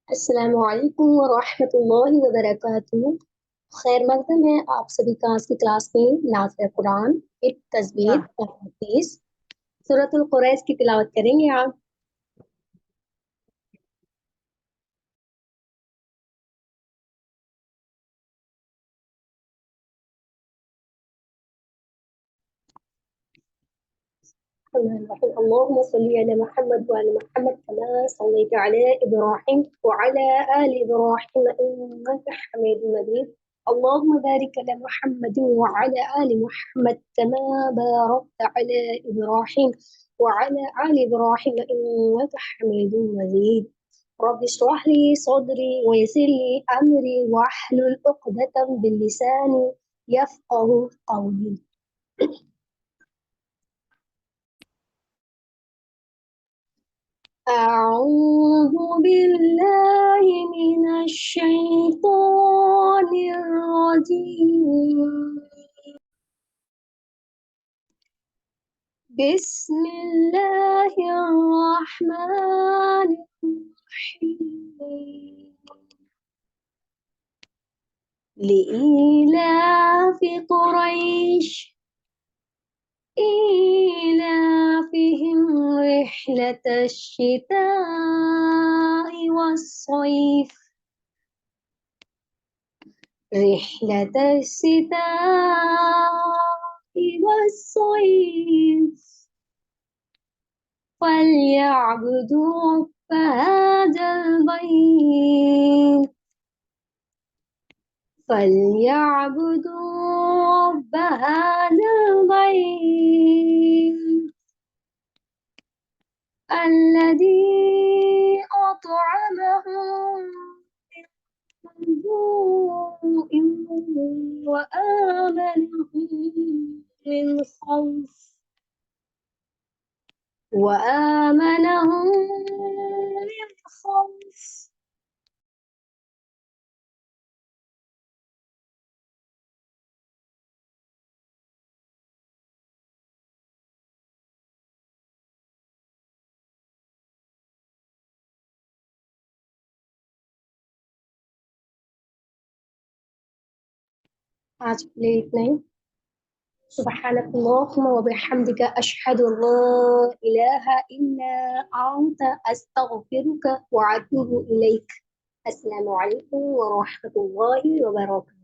अस्सलाम वालेकुम व रहमतुल्लाहि व बरकातुहू। खैर मकदम है आप सभी का आज की क्लास में नाज़िल कुरान एक तस्बीह Yeah. और हदीस सूरतुल कुरैश की तिलावत करेंगे आप। अल्लाहुम्मा सल्ली अला मुहम्मद व अला मुहम्मद कमा सल्लैता अला इब्राहीम व अला आलि इब्राहीम इन्नका हमीदुम मजीद। अल्लाहुम्मा बारिक अला मुहम्मद व अला आलि मुहम्मद कमा बारकता अला इब्राहीम व अला आलि इब्राहीम इन्नका हमीदुम मजीद। रब इश्रह ली सदरी व यस्सिर ली अमरी वाहलुल उक़दतम मिन लिसानी यफ़क़हू क़ौली। أعوذ بالله من الشيطان الرجيم. بسم الله الرحمن الرحيم. لإيلاف قريش إيلافهم رحلة الشتاء والصيف رحلة الشتاء والصيف فليعبدوا رب هذا البيت فليعبدوا رب هذا البيت الذي أطعمهم من جوع وآمنهم من خوف وآمنهم من خوف. आज के लिए इतना ही। सुब्हानकल्लाहुम्मा व बिहम्दिका अशहदु अन ला इलाहा इल्ला अंता अस्तगफिरुका व अतूबु इलैक। अस्सलामु अलैकुम व रहमतुल्लाहि व बरकातुहू।